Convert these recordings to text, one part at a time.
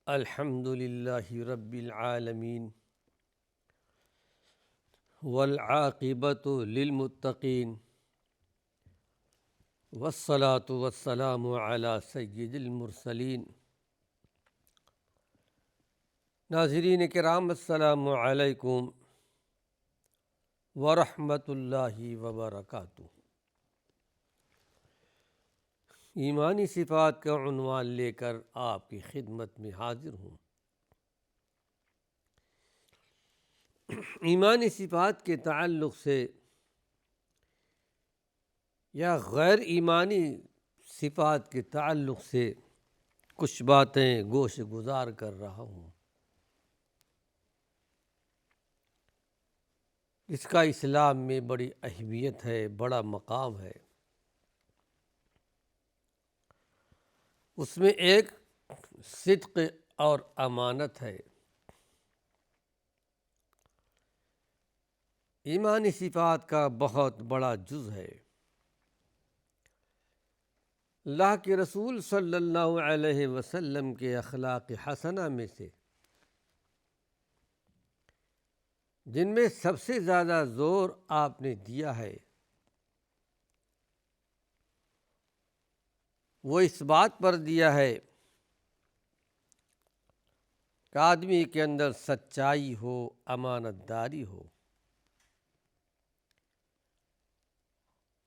الحمد للہ رب العالمین والعاقبۃ للمتقین والصلاة والسلام علی سید المرسلین۔ ناظرین کرام، السلام علیکم ورحمۃ اللہ وبرکاتہ۔ ایمانی صفات کا عنوان لے کر آپ کی خدمت میں حاضر ہوں۔ ایمانی صفات کے تعلق سے یا غیر ایمانی صفات کے تعلق سے کچھ باتیں گوش گزار کر رہا ہوں، اس کا اسلام میں بڑی اہمیت ہے، بڑا مقام ہے۔ اس میں ایک صدق اور امانت ہے۔ ایمانی صفات کا بہت بڑا جز ہے۔ اللہ کے رسول صلی اللہ علیہ وسلم کے اخلاق حسنہ میں سے جن میں سب سے زیادہ زور آپ نے دیا ہے، وہ اس بات پر دیا ہے کہ آدمی کے اندر سچائی ہو، امانت داری ہو،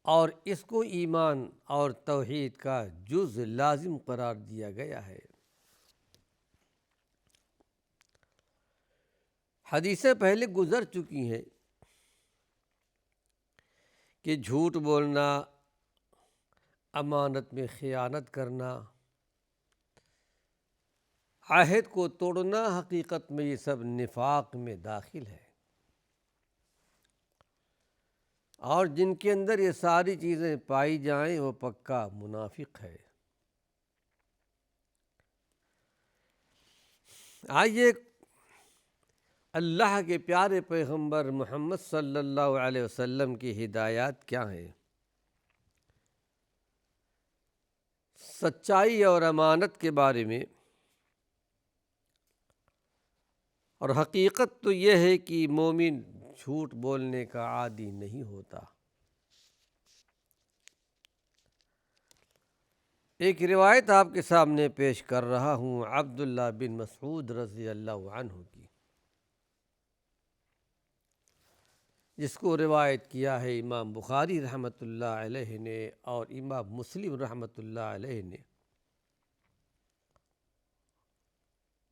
اور اس کو ایمان اور توحید کا جز لازم قرار دیا گیا ہے۔ حدیثیں پہلے گزر چکی ہیں کہ جھوٹ بولنا، امانت میں خیانت کرنا، عہد کو توڑنا، حقیقت میں یہ سب نفاق میں داخل ہے، اور جن کے اندر یہ ساری چیزیں پائی جائیں وہ پکا منافق ہے۔ آئیے اللہ کے پیارے پیغمبر محمد صلی اللہ علیہ وسلم کی ہدایات کیا ہیں؟ سچائی اور امانت کے بارے میں، اور حقیقت تو یہ ہے کہ مومن جھوٹ بولنے کا عادی نہیں ہوتا۔ ایک روایت آپ کے سامنے پیش کر رہا ہوں، عبداللہ بن مسعود رضی اللہ عنہ کی، جس کو روایت کیا ہے امام بخاری رحمۃ اللہ علیہ نے اور امام مسلم رحمۃ اللہ علیہ نے۔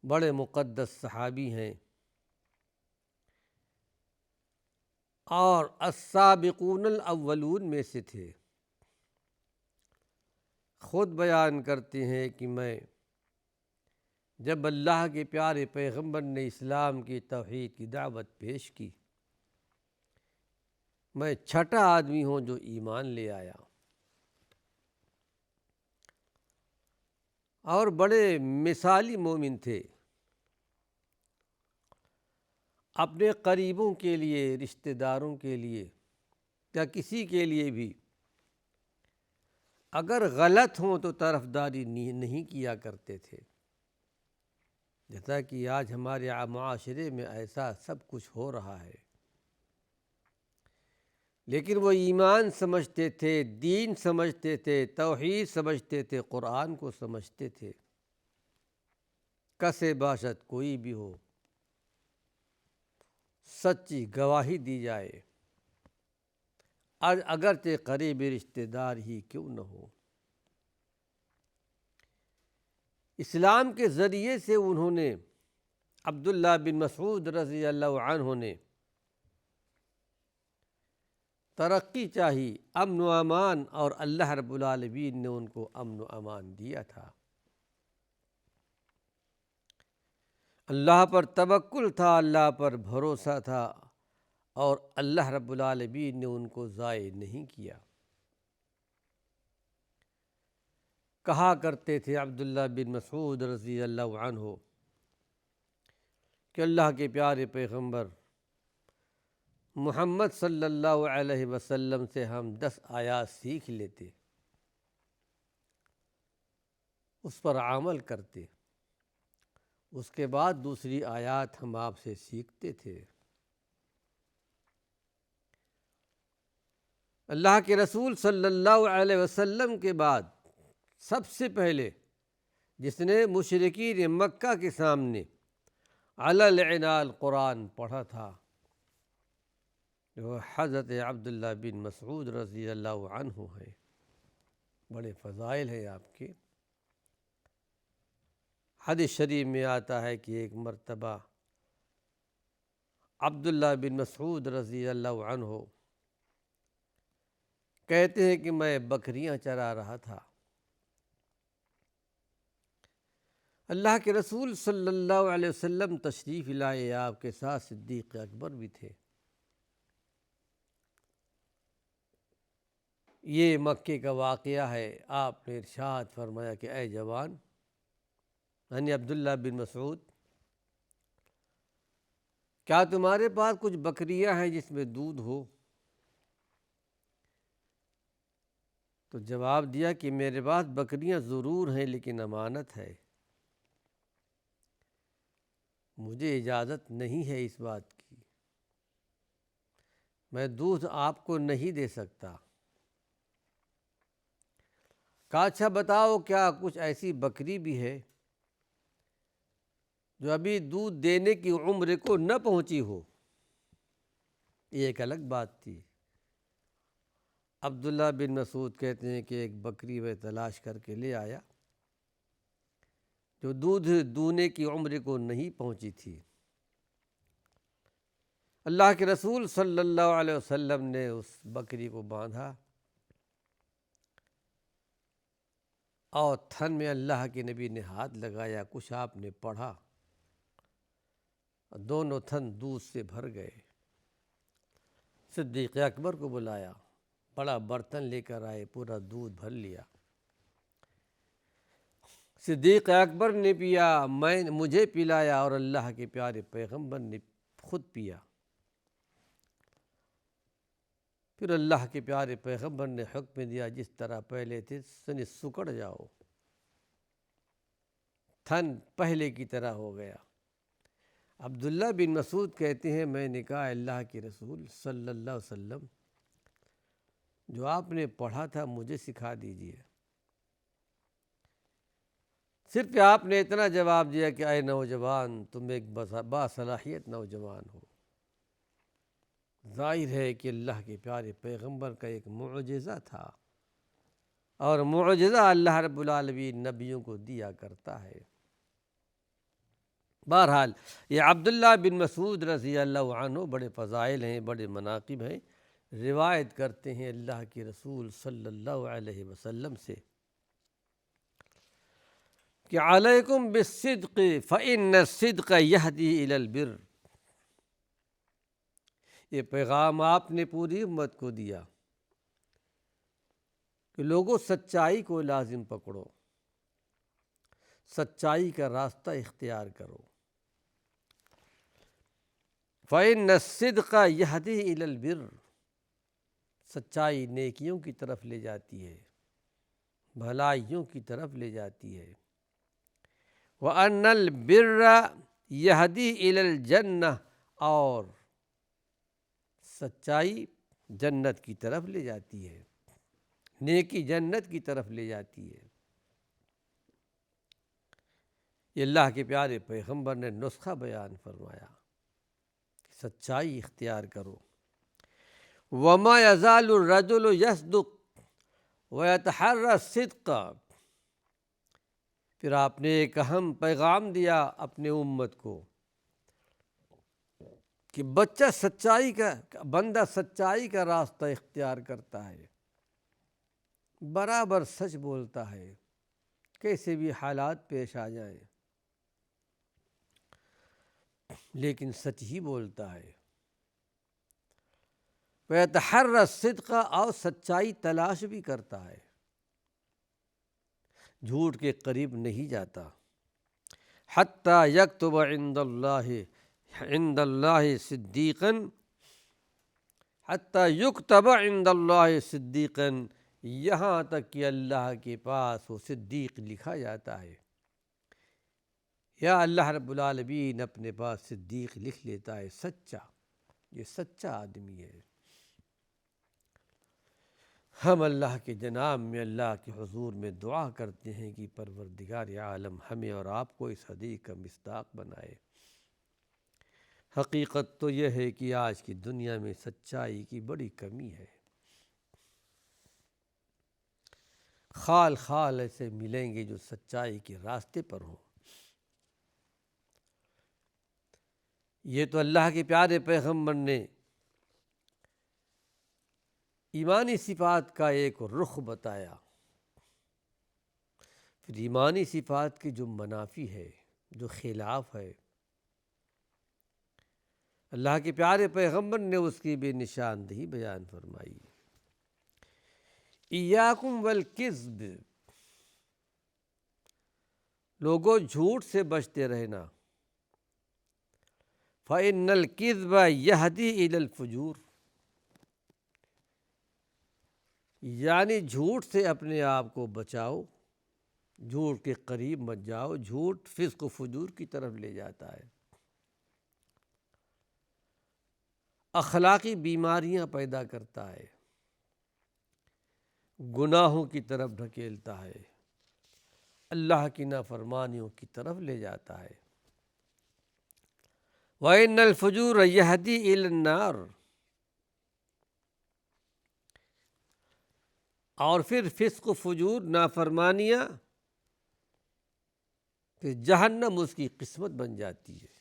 بڑے مقدس صحابی ہیں اور السابقون الاولون میں سے تھے۔ خود بیان کرتے ہیں کہ میں جب اللہ کے پیارے پیغمبر نے اسلام کی توحید کی دعوت پیش کی، میں چھٹا آدمی ہوں جو ایمان لے آیا، اور بڑے مثالی مومن تھے۔ اپنے قریبوں کے لیے، رشتہ داروں کے لیے یا کسی کے لیے بھی اگر غلط ہوں تو طرفداری نہیں کیا کرتے تھے، جیسا کہ آج ہمارے معاشرے میں ایسا سب کچھ ہو رہا ہے۔ لیکن وہ ایمان سمجھتے تھے، دین سمجھتے تھے، توحید سمجھتے تھے، قرآن کو سمجھتے تھے۔ کسے باشد کوئی بھی ہو، سچی گواہی دی جائے، اگرچہ قریبی رشتہ دار ہی کیوں نہ ہو۔ اسلام کے ذریعے سے انہوں نے، عبداللہ بن مسعود رضی اللہ عنہ نے ترقی چاہی، امن و امان، اور اللہ رب العالمین نے ان کو امن و امان دیا تھا۔ اللہ پر توکل تھا، اللہ پر بھروسہ تھا، اور اللہ رب العالمین نے ان کو ضائع نہیں کیا۔ کہا کرتے تھے عبداللہ بن مسعود رضی اللہ عنہ کہ اللہ کے پیارے پیغمبر محمد صلی اللہ علیہ وسلم سے ہم 10 آیات سیکھ لیتے، اس پر عمل کرتے، اس کے بعد دوسری آیات ہم آپ سے سیکھتے تھے۔ اللہ کے رسول صلی اللہ علیہ وسلم کے بعد سب سے پہلے جس نے مشرکین مکہ کے سامنے علی العنان قرآن پڑھا تھا وہ حضرت عبداللہ بن مسعود رضی اللہ عنہ ہیں۔ بڑے فضائل ہیں آپ کے۔ حدیث شریف میں آتا ہے کہ ایک مرتبہ عبداللہ بن مسعود رضی اللہ عنہ کہتے ہیں کہ میں بکریاں چرا رہا تھا، اللہ کے رسول صلی اللہ علیہ وسلم تشریف لائے، آپ کے ساتھ صدیق اکبر بھی تھے۔ یہ مکے کا واقعہ ہے۔ آپ نے ارشاد فرمایا کہ اے جوان، یعنی عبداللہ بن مسعود، کیا تمہارے پاس کچھ بکریاں ہیں جس میں دودھ ہو؟ تو جواب دیا کہ میرے پاس بکریاں ضرور ہیں لیکن امانت ہے، مجھے اجازت نہیں ہے اس بات کی، میں دودھ آپ کو نہیں دے سکتا۔ کہا اچھا بتاؤ کیا کچھ ایسی بکری بھی ہے جو ابھی دودھ دینے کی عمر کو نہ پہنچی ہو؟ یہ ایک الگ بات تھی۔ عبداللہ بن مسعود کہتے ہیں کہ ایک بکری وہ تلاش کر کے لے آیا جو دودھ دونے کی عمر کو نہیں پہنچی تھی۔ اللہ کے رسول صلی اللہ علیہ وسلم نے اس بکری کو باندھا اور تھن میں اللہ کے نبی نے ہاتھ لگایا، کچھ آپ نے پڑھا، دونوں تھن دودھ سے بھر گئے۔ صدیق اکبر کو بلایا، بڑا برتن لے کر آئے، پورا دودھ بھر لیا۔ صدیق اکبر نے پیا، مجھے پلایا اور اللہ کے پیارے پیغمبر نے خود پیا۔ پھر اللہ کے پیارے پیغمبر نے حکم دیا جس طرح پہلے تھے سکڑ جاؤ، تھن پہلے کی طرح ہو گیا۔ عبداللہ بن مسعود کہتے ہیں میں نے کہا اللہ کے رسول صلی اللہ علیہ وسلم، جو آپ نے پڑھا تھا مجھے سکھا دیجیے۔ صرف آپ نے اتنا جواب دیا کہ اے نوجوان، تم ایک باصلاحیت نوجوان ہو۔ ظاہر ہے کہ اللہ کے پیارے پیغمبر کا ایک معجزہ تھا، اور معجزہ اللہ رب العالمین نبیوں کو دیا کرتا ہے۔ بہرحال یہ عبداللہ بن مسعود رضی اللہ عنہ بڑے فضائل ہیں، بڑے مناقب ہیں، روایت کرتے ہیں اللہ کے رسول صلی اللہ علیہ وسلم سے کہ علیکم بالصدق فإن الصدق یہدی الی البر۔ یہ پیغام آپ نے پوری امت کو دیا کہ لوگوں سچائی کو لازم پکڑو، سچائی کا راستہ اختیار کرو۔ فإن الصدق یہدی الی البر، سچائی نیکیوں کی طرف لے جاتی ہے، بھلائیوں کی طرف لے جاتی ہے۔ وَأَنَّ الْبِرَّ یہدی الی الجنہ، اور سچائی جنت کی طرف لے جاتی ہے، نیکی جنت کی طرف لے جاتی ہے۔ یہ اللہ کے پیارے پیغمبر نے نسخہ بیان فرمایا، سچائی اختیار کرو۔ وَمَا يَزَالُ الرَّجُلُ يَصْدُقُ وَيَتَحَرَّى الصِّدْقَ۔ پھر آپ نے ایک اہم پیغام دیا اپنے امت کو کہ بندہ سچائی کا راستہ اختیار کرتا ہے، برابر سچ بولتا ہے، کیسے بھی حالات پیش آ جائیں لیکن سچ ہی بولتا ہے۔ وَيَتَحَرَّى الصِّدْقَ، اور سچائی تلاش بھی کرتا ہے، جھوٹ کے قریب نہیں جاتا۔ حَتَّى يَكْتُبَ عِنْدَ اللَّهِ صِدِّيقًا، حَتَّى يُكْتَبَ عِنْدَ اللَّهِ صِدِّيقًا، یہاں تک کہ اللہ کے پاس وہ صدیق لکھا جاتا ہے۔ یا اللہ رب العالمین اپنے پاس صدیق لکھ لیتا ہے سچا، یہ سچا آدمی ہے۔ ہم اللہ کے جناب میں، اللہ کے حضور میں دعا کرتے ہیں کہ پروردگار عالم ہمیں اور آپ کو اس حدیث کا مصداق بنائے۔ حقیقت تو یہ ہے کہ آج کی دنیا میں سچائی کی بڑی کمی ہے۔ خال خال ایسے ملیں گے جو سچائی کے راستے پر ہوں۔ یہ تو اللہ کے پیارے پیغمبر نے ایمانی صفات کا ایک رخ بتایا، پھر ایمانی صفات کی جو منافی ہے، جو خلاف ہے، اللہ کے پیارے پیغمبر نے اس کی بھی نشاندہی بیان فرمائی۔ ایاکم والکذب، لوگوں جھوٹ سے بچتے رہنا۔ فإن الکذب یہدی الی الفجور، یعنی جھوٹ سے اپنے آپ کو بچاؤ، جھوٹ کے قریب مت جاؤ، جھوٹ فسق و فجور کی طرف لے جاتا ہے، اخلاقی بیماریاں پیدا کرتا ہے، گناہوں کی طرف ڈھکیلتا ہے، اللہ کی نافرمانیوں کی طرف لے جاتا ہے۔ وَإِنَّ الْفُجُورَ يَهْدِي إِلَى النَّارِ، اور پھر فسق و فجور، نافرمانیاں، پھر جہنم اس کی قسمت بن جاتی ہے۔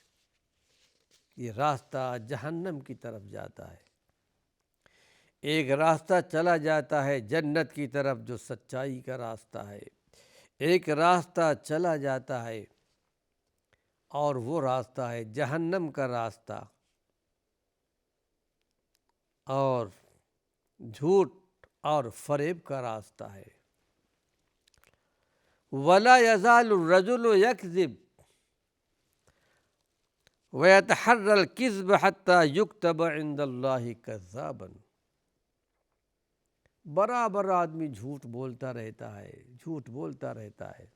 یہ راستہ جہنم کی طرف جاتا ہے۔ ایک راستہ چلا جاتا ہے جنت کی طرف جو سچائی کا راستہ ہے، ایک راستہ چلا جاتا ہے اور وہ راستہ ہے جہنم کا راستہ، اور جھوٹ اور فریب کا راستہ ہے۔ وَلَا يَزَالُ الرَّجُلُ يَكْذِبُ وَيَتَحَرَّى الْكِذْبَ حَتَّى يُكْتَبَ عِندَ اللَّهِ كَذَّابًا، برابر آدمی جھوٹ بولتا رہتا ہے، جھوٹ بولتا رہتا ہے،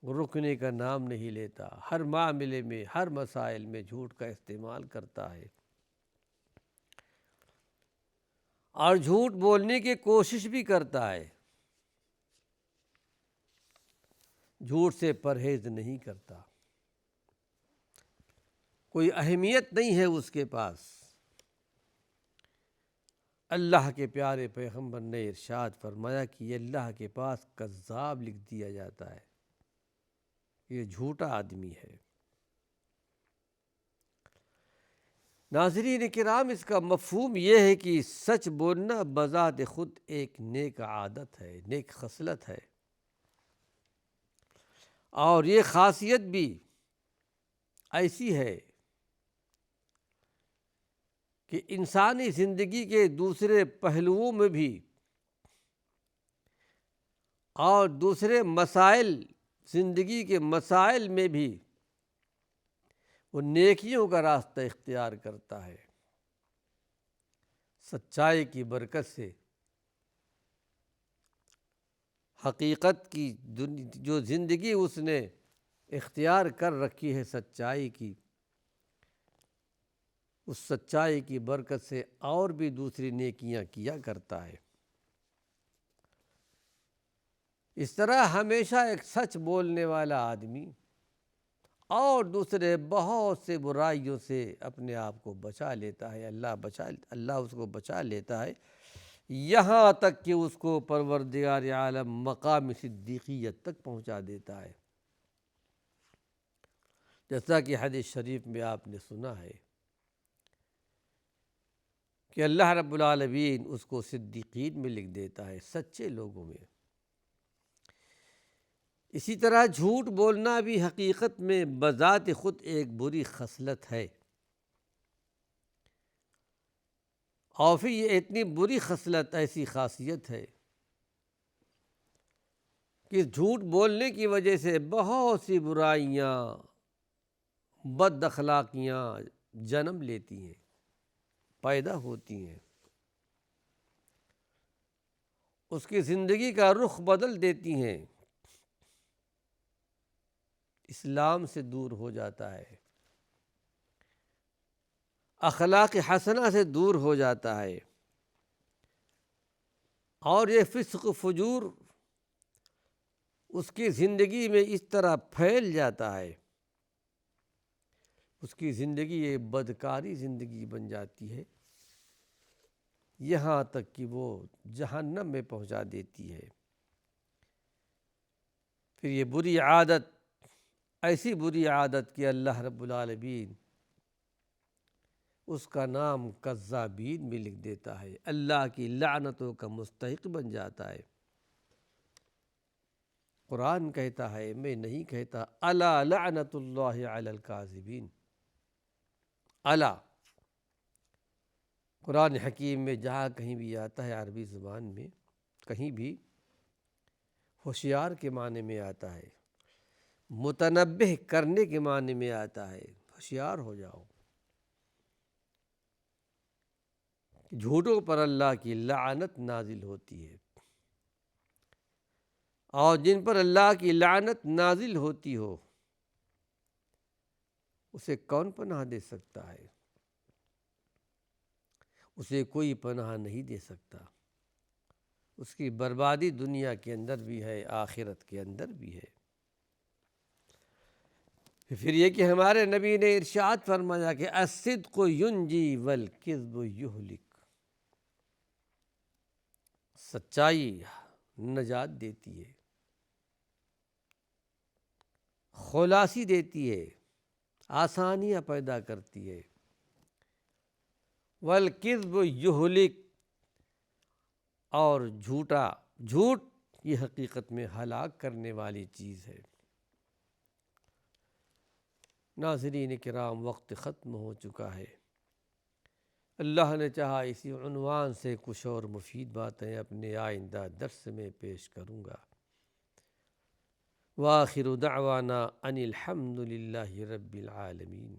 رکنے کا نام نہیں لیتا، ہر معاملے میں، ہر مسائل میں جھوٹ کا استعمال کرتا ہے، اور جھوٹ بولنے کی کوشش بھی کرتا ہے، جھوٹ سے پرہیز نہیں کرتا، کوئی اہمیت نہیں ہے اس کے پاس۔ اللہ کے پیارے پیغمبر نے ارشاد فرمایا کہ یہ اللہ کے پاس کذاب لکھ دیا جاتا ہے، یہ جھوٹا آدمی ہے۔ ناظرین کرام، اس کا مفہوم یہ ہے کہ سچ بولنا بذات خود ایک نیک عادت ہے، نیک خصلت ہے، اور یہ خاصیت بھی ایسی ہے کہ انسانی زندگی کے دوسرے پہلوؤں میں بھی اور دوسرے مسائل، زندگی کے مسائل میں بھی وہ نیکیوں کا راستہ اختیار کرتا ہے۔ سچائی کی برکت سے حقیقت کی جو زندگی اس نے اختیار کر رکھی ہے سچائی کی، اس سچائی کی برکت سے اور بھی دوسری نیکیاں کیا کرتا ہے۔ اس طرح ہمیشہ ایک سچ بولنے والا آدمی اور دوسرے بہت سے برائیوں سے اپنے آپ کو بچا لیتا ہے، اللہ اس کو بچا لیتا ہے، یہاں تک کہ اس کو پروردگار عالم مقام صدیقیت تک پہنچا دیتا ہے، جیسا کہ حدیث شریف میں آپ نے سنا ہے کہ اللہ رب العالمین اس کو صدیقین میں لکھ دیتا ہے، سچے لوگوں میں۔ اسی طرح جھوٹ بولنا بھی حقیقت میں بذات خود ایک بری خصلت ہے، اور پھر یہ اتنی بری خصلت، ایسی خاصیت ہے کہ جھوٹ بولنے کی وجہ سے بہت سی برائیاں، بد اخلاقیاں جنم لیتی ہیں، پیدا ہوتی ہیں، اس کی زندگی کا رخ بدل دیتی ہیں۔ اسلام سے دور ہو جاتا ہے، اخلاق حسنہ سے دور ہو جاتا ہے، اور یہ فسق و فجور اس کی زندگی میں اس طرح پھیل جاتا ہے، اس کی زندگی یہ بدکاری زندگی بن جاتی ہے، یہاں تک کہ وہ جہنم میں پہنچا دیتی ہے۔ پھر یہ بری عادت، ایسی بری عادت کہ اللہ رب العالمین اس کا نام کذابین بھی لکھ دیتا ہے، اللہ کی لعنتوں کا مستحق بن جاتا ہے۔ قرآن کہتا ہے، میں نہیں کہتا، الا لعنت اللہ علی الکاذبین۔ الا قرآن حکیم میں جہاں کہیں بھی آتا ہے عربی زبان میں، کہیں بھی ہوشیار کے معنی میں آتا ہے، متنبہ کرنے کے معنی میں آتا ہے، ہوشیار ہو جاؤ۔ جھوٹوں پر اللہ کی لعنت نازل ہوتی ہے، اور جن پر اللہ کی لعنت نازل ہوتی ہو اسے کون پناہ دے سکتا ہے؟ اسے کوئی پناہ نہیں دے سکتا۔ اس کی بربادی دنیا کے اندر بھی ہے، آخرت کے اندر بھی ہے۔ پھر یہ کہ ہمارے نبی نے ارشاد فرمایا کہ الصدق ینجی والکذب یہلک، سچائی نجات دیتی ہے، خلاصی دیتی ہے، آسانیاں پیدا کرتی ہے، والکذب یہلک، اور جھوٹ یہ حقیقت میں ہلاک کرنے والی چیز ہے۔ ناظرین کرام، وقت ختم ہو چکا ہے۔ اللہ نے چاہا اسی عنوان سے کچھ اور مفید باتیں اپنے آئندہ درس میں پیش کروں گا۔ وآخر دعوانا ان الحمد للہ رب العالمین۔